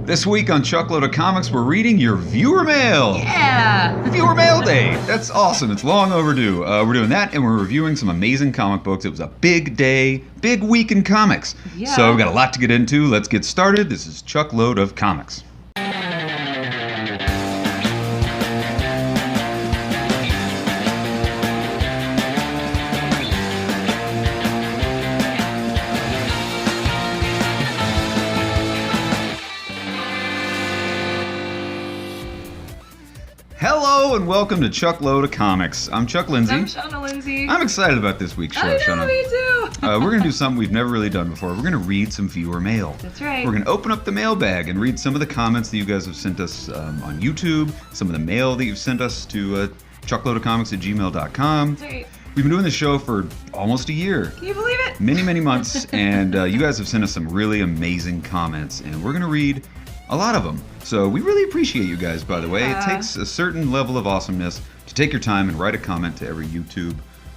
This week on Chuckload of Comics, we're reading your viewer mail. Yeah! Viewer mail day. That's awesome. It's long overdue. We're doing that, and we're reviewing some amazing comic books. It was a big day, big week in comics. Yeah. So we've got a lot to get into. Let's get started. This is Chuckload of Comics. Hello and welcome to Chuckload of Comics. I'm Chuck Lindsay. I'm Shauna Lindsay. I'm excited about this week's show, I know, Shauna. me too! We're going to do something we've never really done before. We're going to read some viewer mail. That's right. We're going to open up the mailbag and read some of the comments that you guys have sent us on YouTube, some of the mail that you've sent us to chuckloadofcomics@gmail.com. That's right. We've been doing the show for almost a year. Can you believe it? Many, many months, and you guys have sent us some really amazing comments, and we're going to read a lot of them. So we really appreciate you guys, by the way. It takes a certain level of awesomeness to take your time and write a comment to every YouTube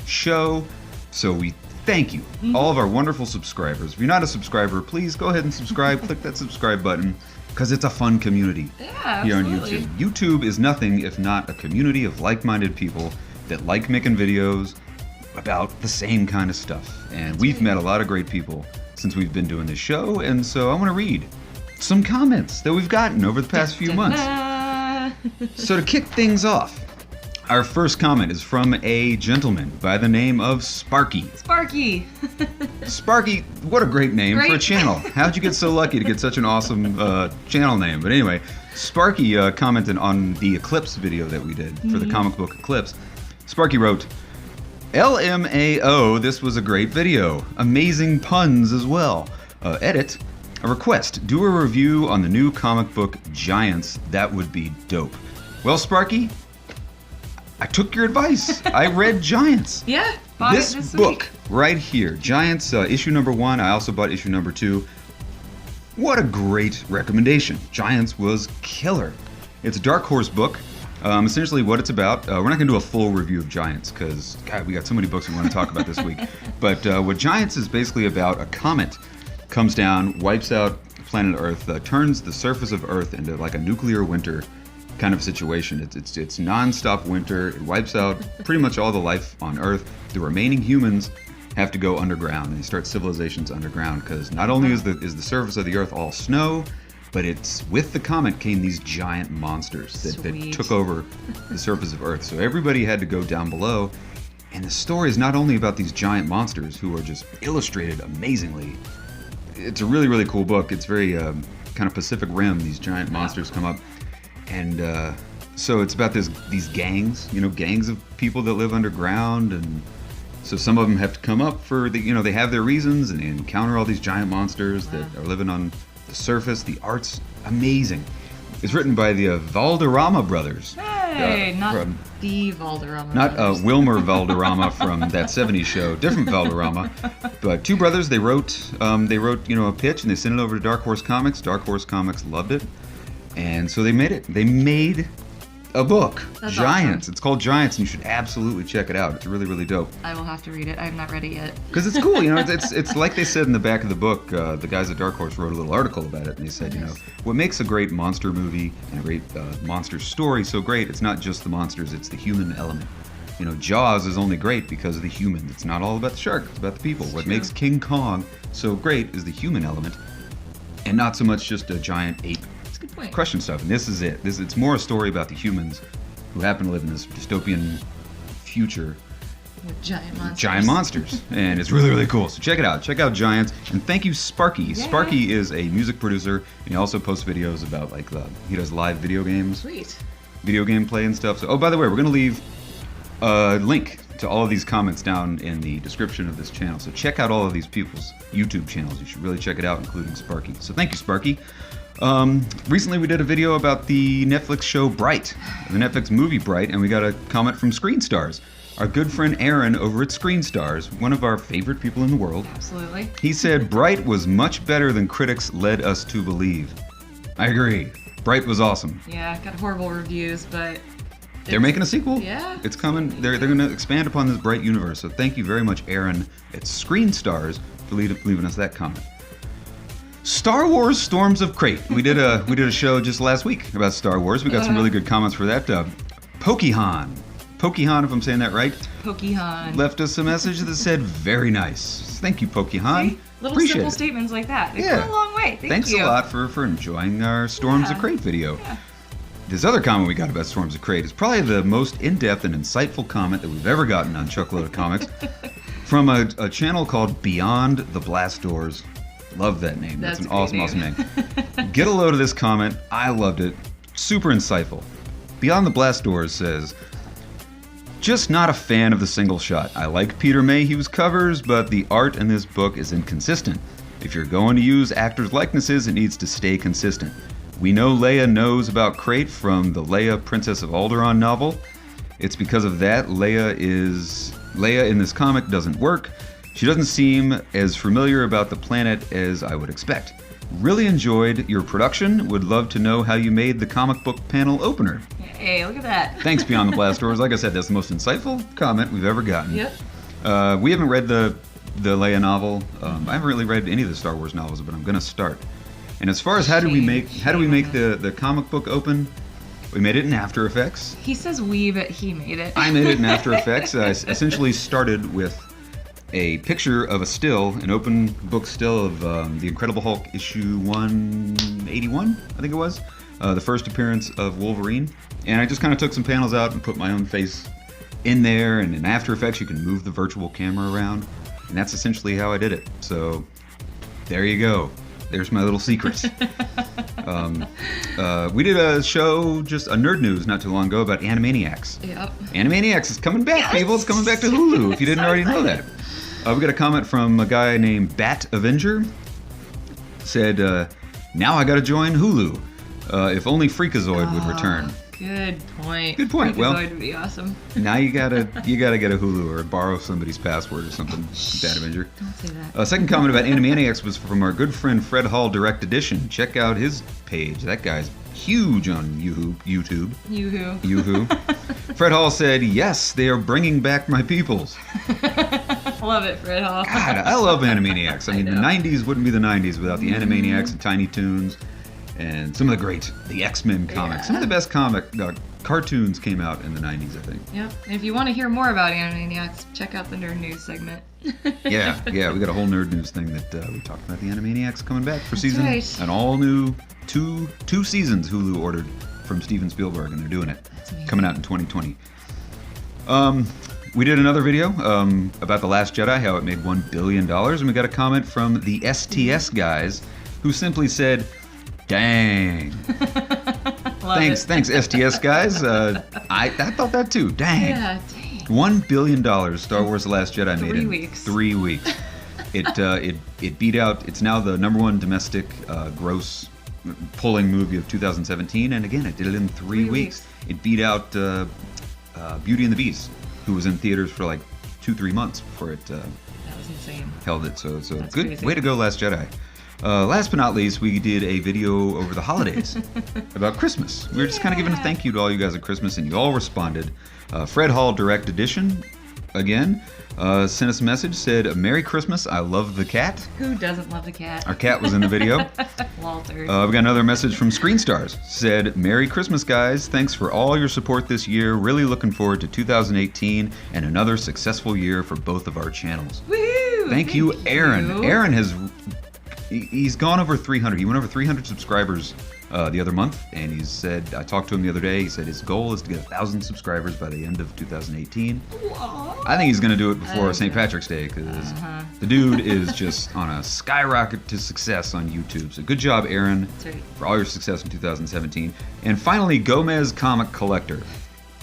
show. So we thank you, all of our wonderful subscribers. If you're not a subscriber, please go ahead and subscribe. Click that subscribe button, because it's a fun community here on absolutely. YouTube. YouTube is nothing if not a community of like-minded people that like making videos about the same kind of stuff. And we've met a lot of great people since we've been doing this show, and so I want to read some comments that we've gotten over the past few months. So to kick things off, our first comment is from a gentleman by the name of Sparky. Sparky! Sparky, what a great name for a Great. channel. How'd you get so lucky to get such an awesome channel name? But anyway, Sparky commented on the Eclipse video that we did for the comic book Eclipse. Sparky wrote, LMAO, this was a great video. Amazing puns as well. Edit. A request, do a review on the new comic book Giants. That would be dope. Well, Sparky, I took your advice. I read Giants. Yeah, bought This it this book week. right here, Giants, issue number 1. I also bought issue number 2. What a great recommendation. Giants was killer. It's a Dark Horse book. Essentially what it's about, we're not going to do a full review of Giants because, God, we got so many books we want to talk about this week. But what Giants is basically about, a comet comes down, wipes out planet Earth, turns the surface of Earth into like a nuclear winter kind of situation. It's non-stop winter. It wipes out pretty much all the life on Earth. The remaining humans have to go underground, and they start civilizations underground because not only is the surface of the Earth all snow, but it's with the comet came these giant monsters that took over the surface of Earth. So everybody had to go down below. And the story is not only about these giant monsters who are just illustrated amazingly. It's a really, really cool book. It's very kind of Pacific Rim. These giant monsters come up. And so it's about these gangs, gangs of people that live underground. And so some of them have to come up for they have their reasons and encounter all these giant monsters that are living on the surface. The art's amazing. It's written by the Valderrama brothers. Hey, not the Valderrama. Not brothers. Wilmer Valderrama from that 70s show, different Valderrama. But two brothers, they wrote a pitch and they sent it over to Dark Horse Comics. Dark Horse Comics loved it. And so they made it. They made a book, That's Giants. awesome. It's called Giants, and you should absolutely check it out. It's really, really dope. I will have to read it. I have not read it yet. Because it's cool, it's like they said in the back of the book, the guys at Dark Horse wrote a little article about it, and they said, what makes a great monster movie and a great monster story so great, it's not just the monsters, it's the human element. Jaws is only great because of the humans. It's not all about the shark, it's about the people. What makes King Kong so great is the human element, and not so much just a giant ape That's a good point. crushing stuff. And this is it. It's more a story about the humans who happen to live in this dystopian future. With giant monsters. Giant monsters. And it's really, really cool. So check it out. Check out Giants. And thank you, Sparky. Yeah. Sparky is a music producer, and he also posts videos about, he does live video games, Sweet. video game play and stuff. So, oh, by the way, we're going to leave a link to all of these comments down in the description of this channel. So check out all of these people's YouTube channels. You should really check it out, including Sparky. So thank you, Sparky. Recently we did a video about the Netflix show Bright, the Netflix movie Bright, and we got a comment from Screen Stars. Our good friend Aaron over at Screen Stars, one of our favorite people in the world. Absolutely. He said Bright was much better than critics led us to believe. I agree. Bright was awesome. Yeah, got horrible reviews, but They're making a sequel. Yeah. It's coming. They're going to expand upon this Bright universe. So thank you very much, Aaron at Screen Stars, for leaving us that comment. Star Wars Storms of Crate. We did a show just last week about Star Wars. We got some really good comments for that. Pokehan, if I'm saying that right, Pokehan. left us a message that said, very nice. Thank you, Pokehan. See? Little Appreciate simple it. statements like that. They Yeah. go a long way. Thanks you. a lot for enjoying our Storms of Crate video. Yeah. This other comment we got about Storms of Crate is probably the most in-depth and insightful comment that we've ever gotten on Chuckload of Comics from a channel called Beyond the Blast Doors. Love that name. That's an a great awesome name. Get a load of this comment. I loved it. Super insightful. Beyond the Blast Doors says, just not a fan of the single shot. I like Peter Mayhew's covers, but the art in this book is inconsistent. If you're going to use actors' likenesses, it needs to stay consistent. We know Leia knows about Crate from the Leia Princess of Alderaan novel. It's because of that Leia in this comic doesn't work. She doesn't seem as familiar about the planet as I would expect. Really enjoyed your production. Would love to know how you made the comic book panel opener. Hey, look at that. Thanks, Beyond the Blast Doors. Like I said, that's the most insightful comment we've ever gotten. Yep. We haven't read the Leia novel. I haven't really read any of the Star Wars novels, but I'm gonna start. And as far as how do we make the comic book open, we made it in After Effects. He says we, but he made it. I made it in After Effects. I essentially started with a picture of a still, an open book still of The Incredible Hulk issue 181, I think it was, the first appearance of Wolverine. And I just kind of took some panels out and put my own face in there. And in After Effects, you can move the virtual camera around. And that's essentially how I did it. So there you go. There's my little secret. We did a show, just a Nerd News, not too long ago about Animaniacs. Yep. Animaniacs is coming back, people. It's coming back to Hulu, if you didn't already know that. We got a comment from a guy named Bat Avenger. Said, now I gotta join Hulu. If only Freakazoid would return. Good point. Good point. Freakazoid Well, would be awesome. Now you gotta get a Hulu or borrow somebody's password or something. Bat Avenger. Don't say that. Second comment about Animaniacs was from our good friend Fred Hall Direct Edition. Check out his page. That guy's huge on YouTube. Yoo-hoo. Fred Hall said, yes, they are bringing back my peoples. Love it, Fred Hall. God, I love Animaniacs. I mean, the 90s wouldn't be the 90s without the Animaniacs and Tiny Toons and some of the X-Men comics. Yeah. Some of the best cartoons came out in the 90s, I think. Yep. And if you want to hear more about Animaniacs, check out the Nerd News segment. Yeah, we got a whole Nerd News thing that we talked about the Animaniacs coming back for season. Right. An all new two seasons Hulu ordered from Steven Spielberg, and they're doing it. Coming out in 2020. We did another video about The Last Jedi, how it made $1 billion, and we got a comment from the STS guys who simply said, dang. Thanks, STS guys. I thought that too. Dang. Yeah, dang. $1 billion Star Wars The Last Jedi made in 3 weeks. 3 weeks. It beat out, it's now the #1 domestic gross pulling movie of 2017, and again, it did it in 3 weeks. It beat out Beauty and the Beast, who was in theaters for like 2-3 months before it That was insane. held it. So That's good crazy. way to go, Last Jedi. Last but not least, we did a video over the holidays about Christmas. We were just kind of giving a thank you to all you guys at Christmas, and you all responded. Fred Hall Direct Edition, again, sent us a message, said, Merry Christmas, I love the cat. Who doesn't love the cat? Our cat was in the video. Walter. We got another message from Screen Stars. Said, Merry Christmas, guys. Thanks for all your support this year. Really looking forward to 2018 and another successful year for both of our channels. Woo! Thank you, Aaron. Aaron he's gone over 300. He went over 300 subscribers the other month, and he said, I talked to him the other day, he said his goal is to get 1,000 subscribers by the end of 2018. Aww. I think he's going to do it before St. Patrick's Day, because the dude is just on a skyrocket to success on YouTube. So good job, Aaron, That's right. for all your success in 2017. And finally, Gomez Comic Collector.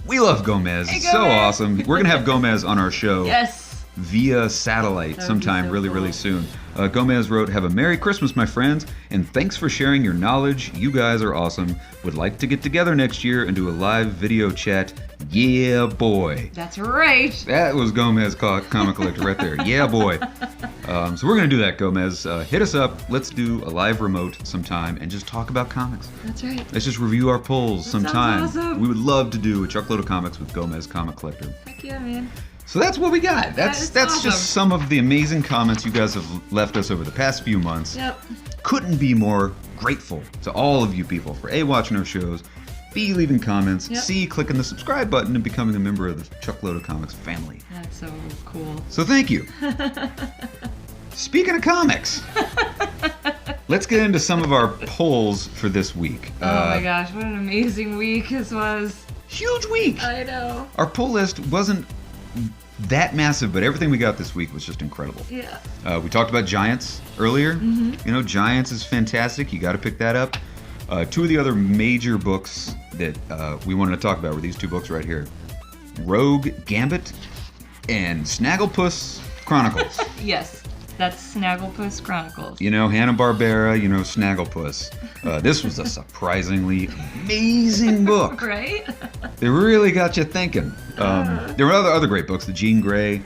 We love Gomez. Hey, It's so Gomez. awesome. We're going to have Gomez on our show. Yes. Via satellite That would sometime be so really cool. soon. Gomez wrote, have a Merry Christmas, my friends, and thanks for sharing your knowledge. You guys are awesome. Would like to get together next year and do a live video chat. Yeah, boy. That's right. That was Gomez Comic Collector right there. Yeah, boy. So we're going to do that, Gomez. Hit us up. Let's do a live remote sometime and just talk about comics. That's right. Let's just review our polls That sometime. sounds awesome. We would love to do a truckload of comics with Gomez Comic Collector. Heck yeah, man. So that's what we got. That's awesome. just some of the amazing comments you guys have left us over the past few months. Yep. Couldn't be more grateful to all of you people for A, watching our shows, B, leaving comments, Yep. C, clicking the subscribe button and becoming a member of the Chuckload of Comics family. That's so cool. So thank you. Speaking of comics, let's get into some of our polls for this week. Oh my gosh, what an amazing week this was. Huge week. I know. Our poll list wasn't that massive, but everything we got this week was just incredible. Yeah. We talked about Giants earlier. Mm-hmm. You know, Giants is fantastic. You got to pick that up. Two of the other major books that we wanted to talk about were these two books right here. Rogue Gambit and Snagglepuss Chronicles. Yes, that's Snagglepuss Chronicles. You know, Hanna-Barbera, you know, Snagglepuss. This was a surprisingly amazing book. Right? They really got you thinking. There were other great books, the Jean Grey,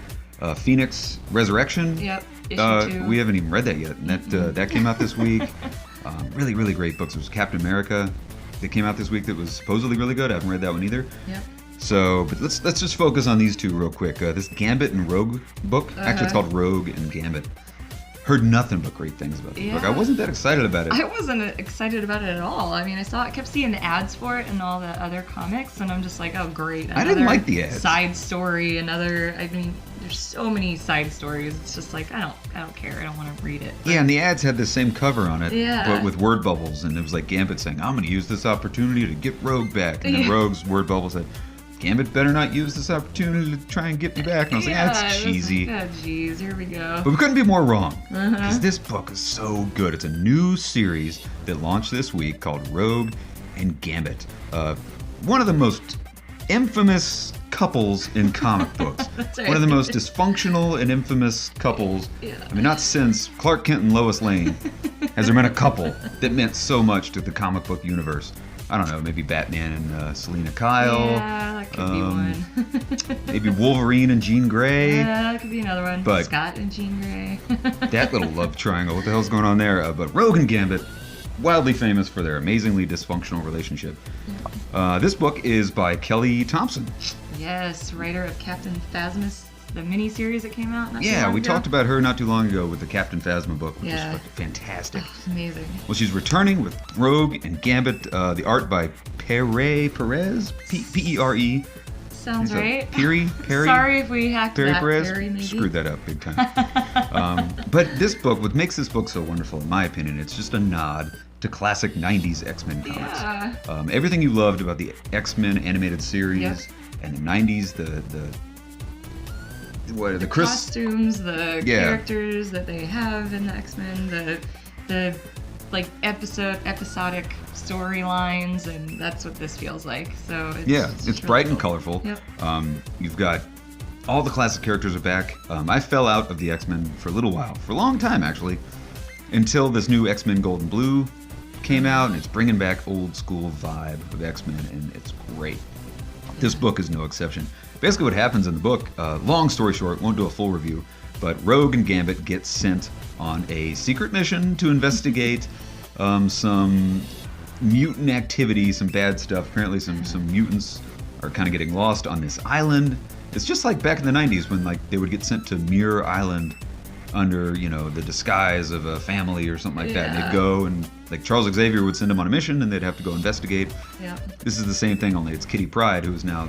Phoenix Resurrection. Yep, issue 2. We haven't even read that yet, and that came out this week. Really, really great books. There was Captain America that came out this week that was supposedly really good. I haven't read that one either. Yep. So, but let's just focus on these two real quick. This Gambit and Rogue book, actually it's called Rogue and Gambit. Heard nothing but great things about the book. I wasn't that excited about it. I wasn't excited about it at all. I mean, I kept seeing the ads for it and all the other comics, and I'm just like, oh great. I didn't like the ads. Side story, I mean, there's so many side stories. It's just like, I don't care. I don't want to read it. Yeah, and the ads had the same cover on it, Yeah. but with word bubbles, and it was like Gambit saying, I'm going to use this opportunity to get Rogue back. And then Rogue's word bubble said, Gambit better not use this opportunity to try and get me back. And I was like, that's cheesy. Oh, jeez, here we go. But we couldn't be more wrong, because this book is so good. It's a new series that launched this week called Rogue and Gambit. One of the most infamous couples in comic books. That's right. One of the most dysfunctional and infamous couples. Yeah. I mean, not since Clark Kent and Lois Lane has there been a couple that meant so much to the comic book universe. I don't know, maybe Batman and Selena Kyle. Yeah, that could be one. Maybe Wolverine and Jean Grey. Yeah, that could be another one. But- Scott and Jean Grey. That little love triangle, what the hell's going on there? But Rogue and Gambit, wildly famous for their amazingly dysfunctional relationship. This book is by Kelly Thompson. Yes, writer of Captain Phasma's, the miniseries that came out. Not too Yeah, long we ago. talked about her not too long ago with the Captain Phasma book, which Yeah. is fantastic. It's amazing. Well, she's returning with Rogue and Gambit, the art by Perez, P-E-R-E. Sounds right. Perry? Sorry if we hacked Perry that. Perez? Perry, maybe. Screwed that up big time. But this book, what makes this book so wonderful, in my opinion, it's just a nod to classic 90s X-Men comics. Yeah. Everything you loved about the X-Men animated series Yep. and the 90s, the Chris... Costumes, the Yeah. characters that they have in the X-Men, the like episodic storylines, and that's what this feels like. So it's It's really bright and cool. colorful. Yep. You've got all the classic characters are back. I fell out of the X-Men for a little while, for a long time actually, until this new X-Men Gold and Blue came out, and it's bringing back old school vibe of X-Men, and it's great. This book is no exception. Basically what happens in the book, long story short, won't do a full review, but Rogue and Gambit get sent on a secret mission to investigate some mutant activity, some bad stuff. Apparently some mutants are kind of getting lost on this island. It's just like back in the 90s when like they would get sent to Muir Island under, you know, the disguise of a family or something like that. And Yeah. they'd go and like Charles Xavier would send them on a mission and they'd have to go investigate. Yep. This is the same thing, only it's Kitty Pryde, who is now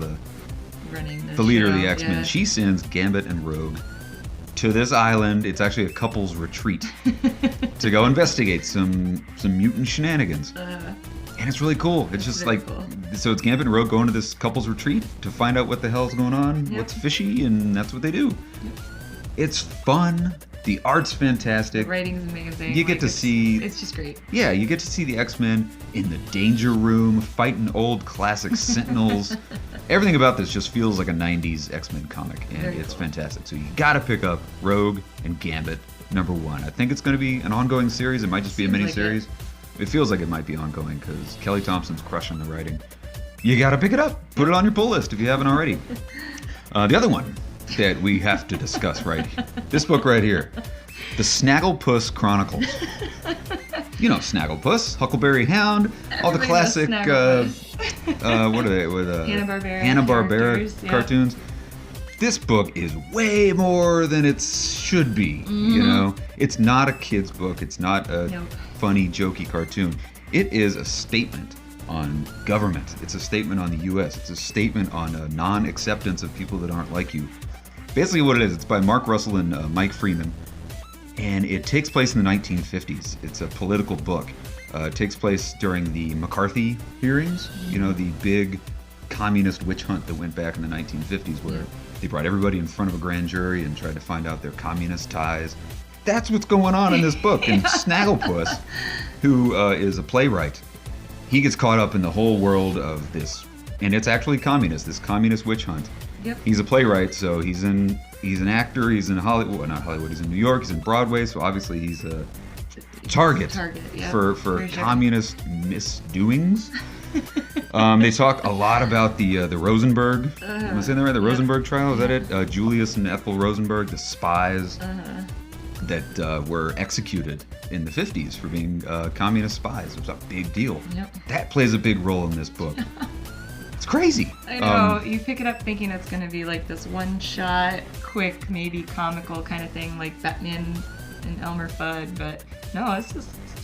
Running the leader of the show, X-Men. yeah. She sends Gambit and Rogue to this island. It's actually a couple's retreat to go investigate some mutant shenanigans. And it's really cool. It's just very like, cool. so it's Gambit and Rogue going to this couple's retreat to find out what the hell's going on, Yep. what's fishy, and that's what they do. It's fun. The art's fantastic. The writing's amazing. You get to see- It's just great. Yeah, you get to see the X-Men in the Danger Room fighting old classic Sentinels. Everything about this just feels like a 90s X-Men comic, and Very it's cool. fantastic. So you gotta pick up Rogue and Gambit #1. I think it's gonna be an ongoing series. It might just be a Seems mini like series. It feels like it might be ongoing because Kelly Thompson's crushing the writing. You gotta pick it up. Put it on your pull list if you haven't already. The other one that we have to discuss this book right here, the Snagglepuss Chronicles. You know Snagglepuss, Huckleberry Hound, all the Everybody classic, knows Snagglepuss. what are they, with Hanna-Barbera Hanna-Barbera characters, yeah. cartoons. this book is way more than it should be. You know, it's not a kid's book. It's not a funny, jokey cartoon. It is a statement on government. It's a statement on the U.S. It's a statement on non-acceptance of people that aren't like you. Basically what it is, it's by Mark Russell and Mike Freeman, and it takes place in the 1950s. It's a political book. It takes place during the McCarthy hearings, you know, the big communist witch hunt that went back in the 1950s where they brought everybody in front of a grand jury and tried to find out their communist ties. That's what's going on in this book. And Snagglepuss, who is a playwright, he gets caught up in the whole world of this, and it's actually communist, this communist witch hunt. Yep. He's a playwright, so he's an actor, he's in Hollywood, well, not Hollywood, he's in New York, he's in Broadway, so obviously he's a target yeah, for communist misdoings. They talk a lot about the Rosenberg. Am I saying that right? The Rosenberg trial, is that it? Julius and Ethel Rosenberg, the spies that were executed in the 50s for being communist spies. It was a big deal. Yep. That plays a big role in this book. It's crazy. I know. You pick it up thinking it's going to be like this one-shot, quick, maybe comical kind of thing like Batman and Elmer Fudd, but no, it's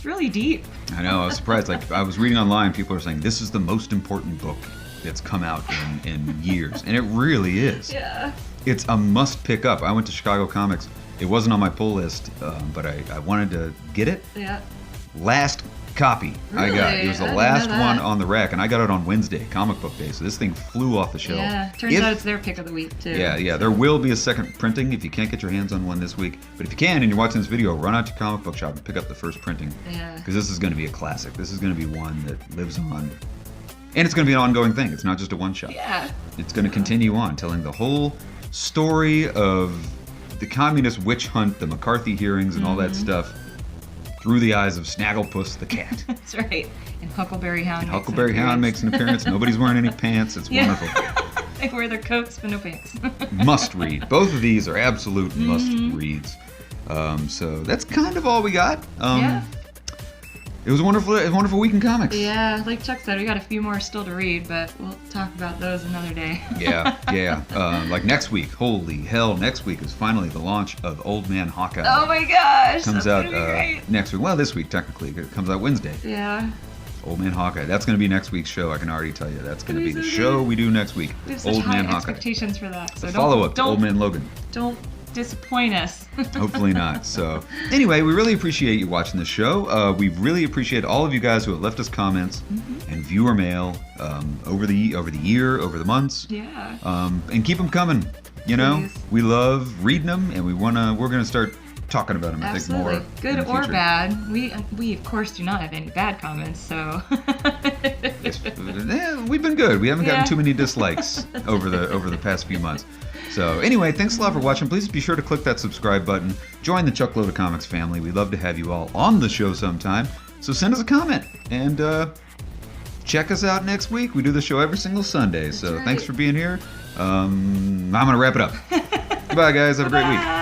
really deep. I know. I was surprised. Like, I was reading online, people are saying this is the most important book that's come out in years, and it really is. Yeah. It's a must pick up. I went to Chicago Comics. It wasn't on my pull list, but I wanted to get it. Yeah. Last copy Really? I got. It was the I didn't last know that. one on the rack, and I got it on Wednesday, Comic Book Day. So this thing flew off the shelf. Yeah. Turns out it's their pick of the week too. Yeah. There will be a second printing if you can't get your hands on one this week. But if you can, and you're watching this video, run out to comic book shop and pick up the first printing. Yeah. Because this is going to be a classic. This is going to be one that lives on. And it's going to be an ongoing thing. It's not just a one-shot. Yeah. It's going to continue on, telling the whole story of the communist witch hunt, the McCarthy hearings, and all that stuff through the eyes of Snagglepuss the cat. That's right. And Huckleberry Hound. And Huckleberry Hound makes an appearance. Nobody's wearing any pants. It's wonderful. They wear their coats but no pants. Must read. Both of these are absolute must reads. So that's kind of all we got. Yeah. It was a wonderful week in comics. Yeah, like Chuck said, we got a few more still to read, but we'll talk about those another day. Yeah. Like next week, holy hell, next week is finally the launch of Old Man Hawkeye. Oh my gosh! Comes that's out gonna be great. next week. Well, this week technically. It comes out Wednesday. Yeah. Old Man Hawkeye. That's going to be next week's show. I can already tell you. That's going to be the so show we do next week. We have such Old high Man Hawkeye. expectations for that. So The follow-up to Old Man Logan. Don't disappoint us. Hopefully not. So anyway, we really appreciate you watching the show. We really appreciate all of you guys who have left us comments and viewer mail over the year, over the months. Yeah. And keep them coming. You know, Please. we love reading them, and we're gonna start talking about them. Absolutely. I think more. Good in the or future. bad. We of course do not have any bad comments, so. We've been good. We haven't gotten Yeah. too many dislikes over the past few months. So anyway, thanks a lot for watching. Please be sure to click that subscribe button. Join the Chuckload of Comics family. We'd love to have you all on the show sometime. So send us a comment and check us out next week. We do the show every single Sunday. So right. thanks for being here. I'm gonna wrap it up. Goodbye, guys. Have a great week.